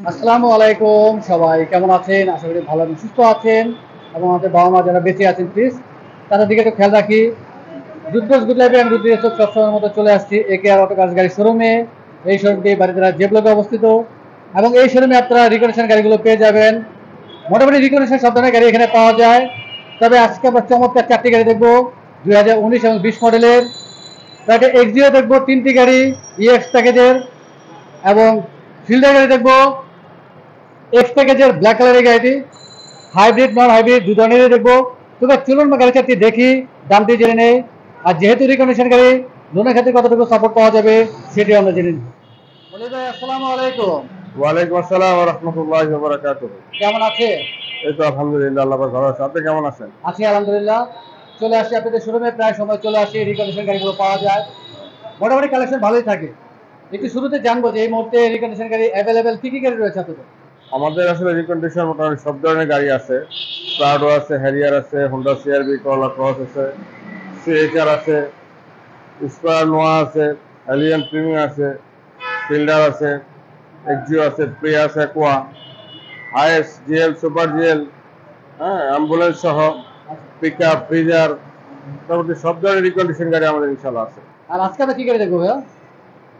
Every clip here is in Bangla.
আসসালামু আলাইকুম, সবাই কেমন আছেন? আশা করি ভালো এবং সুস্থ আছেন। এবং আমাদের বাবা মা যারা বেঁচে আছেন প্লিজ তাদের দিকে একটু খেয়াল রাখি। রুদ্রস গুড লাইফে আমি রুদ্র ইউসুফ সবসময়ের মতো চলে আসছি একে আর অটো কাজ গাড়ি শোরুমে। এই শোরুমটি বাড়িতে যে ব্লকে অবস্থিত এবং এই শোরুমে আপনারা রিকন্ডিশন গাড়িগুলো পেয়ে যাবেন। মোটামুটি রিকন্ডিশন সব ধরনের গাড়ি এখানে পাওয়া যায়। তবে আজকে আমরা চমৎকার 4টি গাড়ি দেখবো 2019 এবং 20 মডেলের। তাকে এক্সিও দেখবো 3টি গাড়ি ইএক্স প্যাকেজের, এবং ফিল্ডার গাড়ি দেখবো এক্স প্যাকেজের ব্ল্যাক কালারের গাড়িটি। হাইব্রিড নন হাইব্রিড দু ধরনেরই দেখবো। তবে চলুন গাড়ি চারটি দেখি, দামটি জেনে নেই। আর যেহেতু রিকন্ডিশন গাড়ি, লোনের ক্ষেত্রে কতটুকু সাপোর্ট পাওয়া যাবে সেটি আমরা জেনে নিই। বলি ভাই আসসালামু আলাইকুম, ওয়ালাইকুম আসসালাম ওয়া রাহমাতুল্লাহি ওয়া বারাকাতুহু। কেমন আছে? এই তো আলহামদুলিল্লাহ, আল্লাহ পাক ভালো আছে। আপনি কেমন আছেন? আছি আলহামদুলিল্লাহ। চলে আসি আপনাদের শোরুমে, প্রায় সময় চলে আসি, রিকন্ডিশন গাড়িগুলো পাওয়া যায়। মোটামুটি কালেকশন ভালোই থাকে। একটু শুরুতে জানবো যে এই মুহূর্তে রিকন্ডিশন গাড়ি অ্যাভেলেবেল কি কি গাড়ি রয়েছে আপনাদের? আমাদের আসলে রিকন্ডিশন মোটামুটি সব ধরনের গাড়ি আছে। প্রাডো আছে, হ্যারিয়ার আছে, হোন্ডা সিআরভি, করলা ক্রস আছে, সিএইচআর আছে, স্কয়ার নোয়া আছে, এলিয়ান প্রিমিয়াম আছে, ফিল্ডার আছে, এক্সিও আছে, Prius Aqua, Hiace, GL, super GL, হ্যাঁ, অ্যাম্বুলেন্স সহ পিকআপ, ফ্রিজার, মোটামুটি সব ধরনের রিকন্ডিশন গাড়ি আমাদের ইনশাল্লাহ আছে। আর আজকে আমরা কি গাড়ি দেখবো ভাইয়া?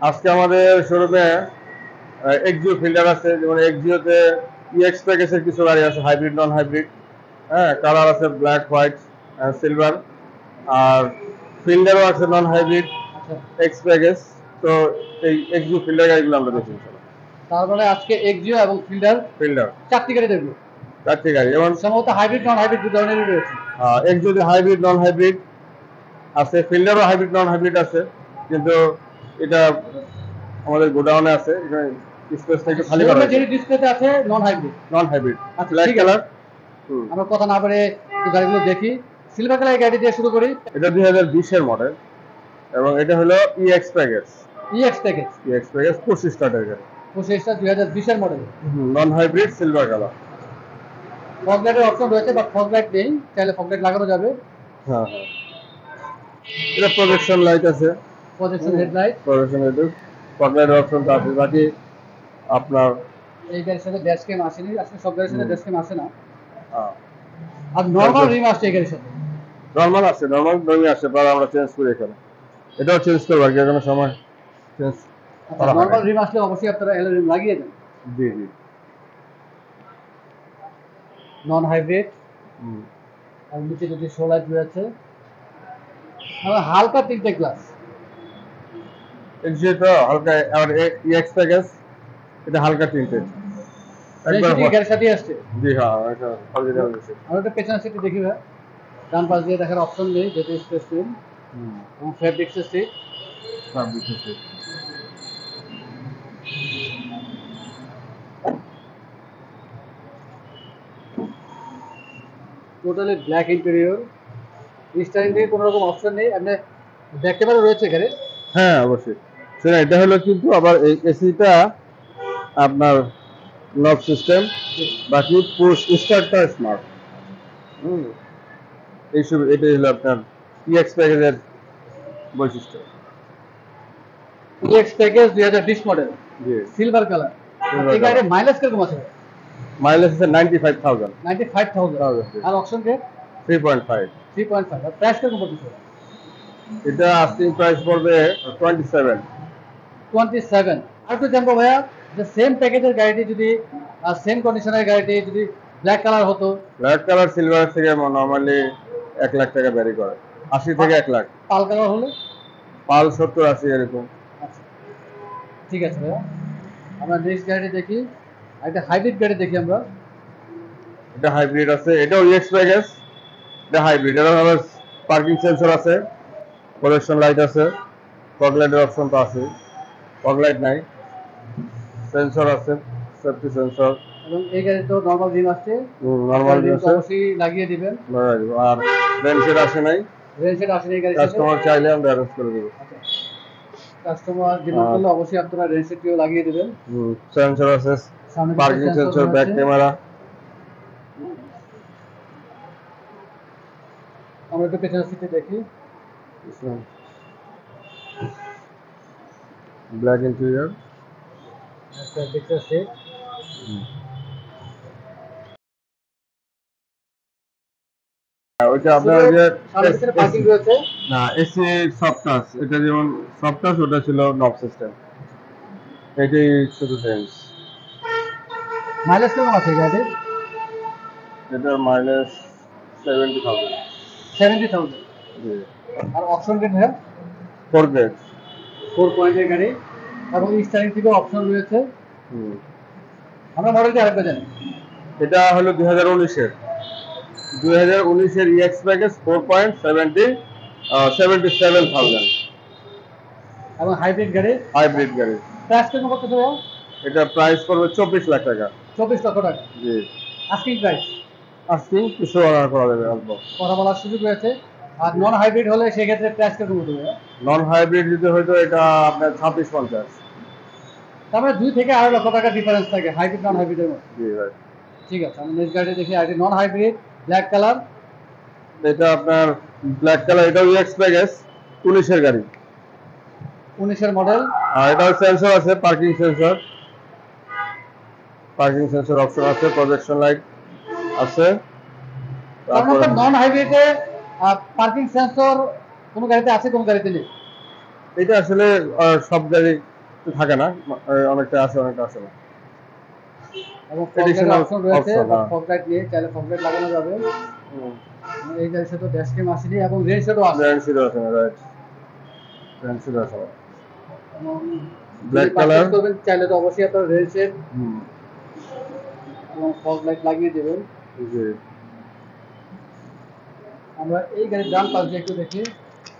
আজকে আমাদের শোরুমে এক্সিও ফিল্টার আছে, যেমন এক্সিওতে ইএক্স প্যাকেজের কিছু গাড়ি আছে, হাইব্রিড নন হাইব্রিড। হ্যাঁ, কালার আছে ব্ল্যাক, হোয়াইট, সিলভার। আর ফিল্ডারও আছে নন হাইব্রিড আচ্ছা, এক্স প্যাকেজ। তো এই এক্সিও ফিল্ডার গাড়িগুলো আমরা দেখি আচ্ছা, ইনশাল্লাহ। তার মানে আজকে এক্সিও এবং ফিল্ডার ফিল্ডার 4টি গাড়ি দেখবো। চারটি গাড়ি, যেমন সম্ভবত হাইব্রিড নন হাইব্রিড দু ধরনেরই রয়েছে। এক্সিওতে হাইব্রিড নন হাইব্রিড আছে, ফিল্ডারও হাইব্রিড নন হাইব্রিড আছে। কিন্তু এটা আমাদের গোডাউনে আছে, এখানে স্পেসটা আচ্ছা, একটু খালি করা শোরুমে হয়েছে। যেটি ডিসপ্লেতে আছে নন হাইব্রিড। নন হাইব্রিড, আচ্ছা, ব্ল্যাক ঠিক আছে। কালার। হুম। আমরা কথা না বলে একটু গাড়িগুলো দেখি। সিলভার কালারের গাড়ি দিয়ে শুরু করি। এটা 2020-এর মডেল, এবং এটা হলো EX package. EX package EX package 25 স্টার্টের গাড়ি, 25টা 2020-এর model. Non hybrid, silver colour. Fog লাইটের অপশন রয়েছে, বাট ফগ লাইট নেই, চাইলে ফগ লাইট লাগানো যাবে। হ্যাঁ, হ্যাঁ, এটা প্রজেকশন লাইট আছে। Projection headlight. Projection light, fog light option তো আছে। বাকি আপনার এই গাড়ির সাথে ড্যাশ ক্যাম আসেনি, আসলে সব গাড়ির সাথে ড্যাশ ক্যাম আসে না। আর নর্মাল সেন্সর রিম আসছে এই গাড়ির সাথে। নর্মাল আছে, নর্মাল নর্মাল আছে, পরে আমরা চেঞ্জ করি এখানে। এটাও চেঞ্জ করবো আর কি, কোনো সময় চেঞ্জ আচ্ছা, করা হয় না। নর্মাল রিম আসলে অবশ্যই আপনারা এলো রিম লাগিয়ে দেন। জি, জি। Non hybrid. হুম। আর নিচে যদি শো লাইট রয়েছে, আর হালকা তিনটে গ্লাস। এক্সিও তো হালকা, আর ইএক্স প্যাকেজ এটা হালকা টিন্টেড, একবার রেনশিটি গাড়ির সাথেই আসছে। জি হ্যাঁ, এটা অরিজিনাল আছে। আমরা একটা পেছনের সিটে দেখি ভাই। ডান পাশ দিয়ে দেখার অপশন নেই যেহেতু স্পেস নেই। হুম। এবং ফেব্রিক্সের সিট। সব কিছু। Totally black interior. স্টারিং থেকে কোনো রকম অপশন নেই। আপনি ব্যাক ক্যামেরা রয়েছে এখানে। হ্যাঁ, অবশ্যই। সেটা এটা হলো, কিন্তু আবার এই এসিটা আপনার নব সিস্টেম, বাকি পুশ স্টার্টটা স্মার্ট। হুম। এইসব, এটাই হলো আপনার ইএক্স প্যাকেজের বৈশিষ্ট্য। এক্স প্যাকেজ 2020 মডেল, জি, সিলভার কালার। সিলভার এই কালার। গাড়ির মাইলেজ কিরকম আছে? মাইলেজ আছে 95,000। 95,000। আর অপশন রেট 3.5। 3.5। আর প্রাইস কিরকম পড়তেছে? এটা আস্কিং প্রাইস পড়বে 27। 27। আর একটু জানবো ভাইয়া, যে সেম প্যাকেজের গাড়িটি যদি সেম কন্ডিশনের গাড়িটি যদি ব্ল্যাক কালার হতো? ব্ল্যাক কালার সিলভার থেকে নর্মালি 1 লাখ টাকা ভ্যারি করে, 80 থেকে 1 লাখ। পাল কালার হলে? পাল 70-80 এরকম। আচ্ছা, ঠিক আছে ভাইয়া। আমরা নেক্সট গাড়িটি দেখি। একটা হাইব্রিড গাড়ি দেখি আমরা। এটা হাইব্রিড আছে, এটাও ইএক্স প্যাকেজ। এটা হাইব্রিড, এটা আবার পার্কিং সেন্সর আছে, প্রজেকশন লাইট আছে, ফগ লাইটের অপশন তো আছে। ফগ লাইট নাই, সেন্সর আছে, সেফটি সেন্সর। এবং এই গাড়িতেও নর্মাল রিম আসছে। নর্মাল আপনার রিম তো আছে, অবশ্যই লাগিয়ে দিবেন। লাগাই দিব। আর রেনশেড আসে নাই, রেন সেট আসেনি এই গাড়ির সাথে। কাস্টমার চাইলে আমরা অ্যারেঞ্জ করে দেবো। আচ্ছা, কাস্টমার ডিমান্ড আর করলে অবশ্যই আপনারা রেন সেটটিও লাগিয়ে দেবেন। সেন্সর আছে, সামনে পিছনে পার্কিং সেন্সর সেন্সর, ব্যাক রয়েছে। ক্যামেরা। আমরা একটু পেছনের সিটে দেখি। Black interior. ফেব্রিক্সের সিট। ওইটা আপনার ওই যে সামনের পিছনে পার্কিং রয়েছে। না এসি সফট টাচ, এটা যেমন সফট টাচ ওটা ছিল নব সিস্টেম, এটাই শুধু চেঞ্জ। মাইলেজ কেমন আছে গাড়িটির? এটার মাইলেজ 70,000। 70,000। জি। আর অপশন গ্রেড হ্যাঁ 4 গ্রেড। 4 পয়েন্টের গাড়ি এবং স্টারিং থেকে অপশন রয়েছে। আমরা মডেলটি আরেকবার জানি। এটা হলো 2019-এর 2019-এর ইএক্স প্যাকেজ 4.77,000 এবং হাইব্রিড গাড়ি। হাইব্রিড গাড়ি। প্রাইস কেমন করতেছে ভাইয়া? এটা প্রাইস পড়বে 24 লাখ টাকা। 24 লক্ষ টাকা। জি। Asking price. আস্কিং কিছু অর্ডার করা যাবে অল্প। কথা বলার সুযোগ রয়েছে। আর নন হাইব্রিড হলে সেক্ষেত্রে প্রাইস কেমন হতে হবে? নন হাইব্রিড যদি হয়তো এটা আপনার 26-50। তার মানে 2 থেকে 2.5 লক্ষ টাকা ডিফারেন্স থাকে হাইব্রিড নন হাইব্রিডের মধ্যে। জি ভাই। ঠিক আছে, আমি নেক্সট গাড়ি দেখি। আর নন হাইব্রিড ব্ল্যাক কালার। এটা আপনার ব্ল্যাক কালার, এটাও ইএক্স প্যাকেজ 19-এর গাড়ি। 19-এর মডেল। আর এটাও সেন্সর আছে, parking sensor. Parking sensor option আছে, প্রজেকশন লাইট আছে। তারপর নন হাইব্রিডে পার্কিং সেন্সর কোন গাড়িতে আছে, কোন গাড়িতে নেই? এটা আসলে সব গাড়ি থাকে না, অনেকটা আছে অনেকটা আছে না। এবং ফগ লাইটের অপশন রয়েছে, হ্যাঁ। ফগ লাইট নিয়ে চাইলে ফগ লাইট লাগানো যাবে। এই গাড়ির সাথে ড্যাশ ক্যাম আসেনি এবং রেন শেডও আছে। রেন শিট আছে না, রাইট। রেন শিট আছে। ব্ল্যাক ব্ল্যাক কালার করবেন চাইলে তো অবশ্যই আপনারা রেন শেড এবং ফগ লাইট লাগিয়ে দেবেন। জি। আমরা এই গাড়ির ডান পাশ দিয়ে একটু দেখি,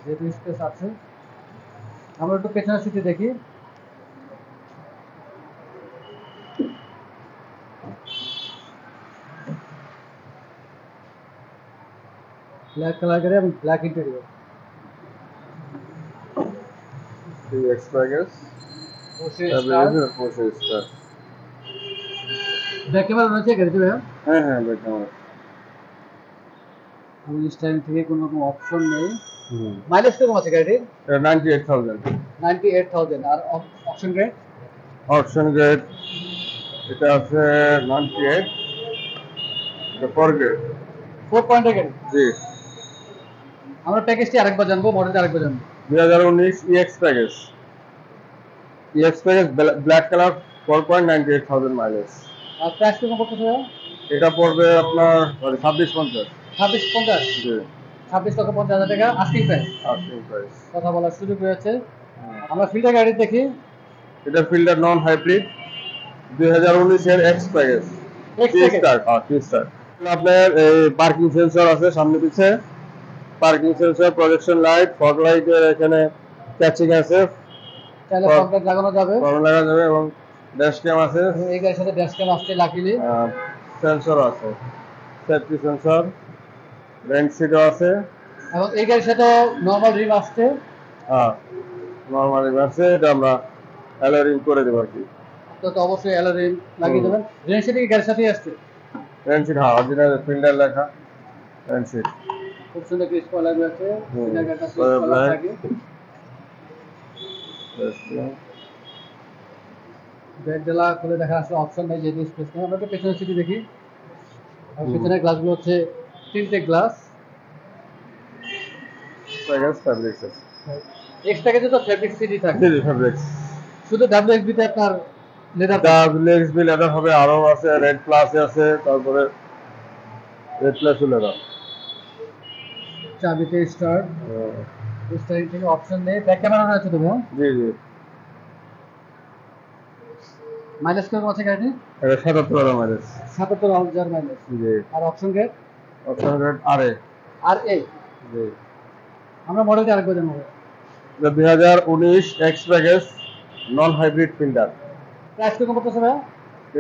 যেহেতু স্পেস আছে। আমরা একটু পেছনের সিটে দেখি। ব্ল্যাক কালার গাড়ি এবং black interior. EX package star. Back camera রয়েছে গাড়িতে ভাইয়া? হ্যাঁ হ্যাঁ, ব্যাক ক্যামেরা। এবং স্টাইলিং থেকে কোনো রকম অপশন নেই। মাইলেজ কেমন আছে গাড়িটির? 98,000। 98,000। আর অপশন গ্রেড? অপশন গ্রেড এটা আছে 98, এটা 4 গ্রেড। 4 পয়েন্টের গাড়ি। জি। আমরা প্যাকেজটি আরেকবার জানবো, মডেলটা আরেকবার জানবো। 2019 EX package. EX package black colour 4.98,000 mileage. আর প্রাইস কেমন করতেছে ভাইয়া? এটা পড়বে আপনার 2650। 2650। জি। 26,50,000 টাকা আস্কিং প্রাইস। Asking price. কথা বলার সুযোগ রয়েছে। আমরা ফিল্টার গাড়ি দেখি। এটা ফিল্ডার নন হাইব্রিড 2019-এর এক্স প্যাকেজ। স্টার, হ্যাঁ স্টার। আপনার এই পার্কিং সেন্সর আছে সামনে পিছে, parking sensor, projection light, fog লাইটের এখানে ক্যাচিং আছে, চাইলে ফগ লাইট লাগানো যাবে। ফগ লাগানো যাবে এবং ড্যাশ ক্যাম আছে। এই গাড়ির সাথে ড্যাশ ক্যাম আসছে লাকিলি। সেন্সর আছে, সেফটি সেন্সর, রেন শিটও আছে। এবং এই গাড়ির সাথে নরমাল রিম আসছে। হ্যাঁ, নরমাল রিম আছে, এটা আমরা অ্যালয় রিম করে দেবো আর কি। তো অবশ্যই অ্যালো রিম লাগিয়ে দেবেন। রেন শিট কি গাড়ির সাথেই আসছে? রেন শিট, হ্যাঁ অরিজিনাল ফিল্ডার লেখা রেন শিট। খুব সুন্দর একটা স্পয়লার রয়েছে। এটা একটা স্পয়লার থাকে। ব্যাক ডালা খুলে দেখা আসলে অপশন নেই, যেহেতু স্পেস নেই। আমরা একটু পেছনের সিটে দেখি। আর পেছনের গ্লাসগুলো হচ্ছে টিন্টেড গ্লাস। প্যাকেজ ফ্যাব্রিক্স আছে। এক্স প্যাকেজে তো ফেব্রিক সিটই থাকে। জি ফ্যাব্রিক্স। শুধু WXB তে আপনার লেদার। WXB লেদার হবে, আরো আছে রেড প্লাস আছে, তারপরে রেড প্লাস লেদার। চাবিতে স্টার্ট। স্টারিং থেকে অপশন নেই। ব্যাক ক্যামেরা রয়েছে তো ভাই? জি জি। মাইলেজ কেমন আছে গাড়ি? এটা 77,000 মাইলেজ। 77,000 মাইলেজ। জি। আর option grade? Option grade R. RA। জি। আমরা মডেলটা আরেকবার জানবো। এটা 2019 X package non hybrid filter. Price কেমন করতেছে ভাই?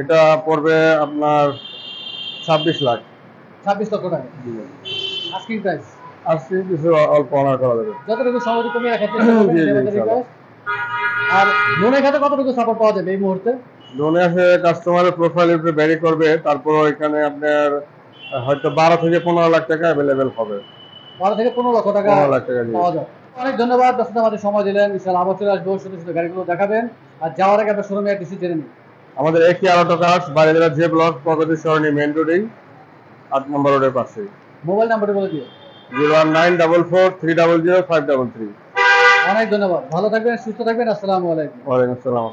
এটা পড়বে আপনার 26 লাখ। 26 লক্ষ টাকা। জি। Asking price. আজকে কিছু অল্প অনার করা যাবে। যতটুকু সম্ভব কমিয়ে রাখার চেষ্টা করবেন। জি, জি, আমাদের রিকোয়েস্ট। আর লোনের খাতে কতটুকু সাপোর্ট পাওয়া যাবে এই মুহূর্তে? লোনে আছে কাস্টমারের প্রোফাইলের উপরে ভ্যারি করবে, তারপর এখানে আপনার হয়তো 12 থেকে 15 লাখ টাকা অ্যাভেলেবেল হবে। 12 থেকে 15 লক্ষ টাকা 15 লাখ টাকা পাওয়া যাবে। অনেক ধন্যবাদ, দর্শক আমাদের সময় দিলেন। ইনশাআল্লাহ আবার চলে আসবো, শুধু শুধু গাড়িগুলো দেখাবেন। আর যাওয়ার আগে আপনার শোরুমে অ্যাড্রেস জেনে নিন। আমাদের একেআর অটো কার্স বাড়িধারা যে ব্লক প্রগতি সরণি মেইন রোডেই 8 নম্বর রোডের পাশেই। মোবাইল নাম্বারটা বলে দিও। 01944300533। অনেক ধন্যবাদ, ভালো থাকবেন, সুস্থ থাকবেন। আসসালামু আলাইকুম। ওয়ালাইকুম আসসালাম।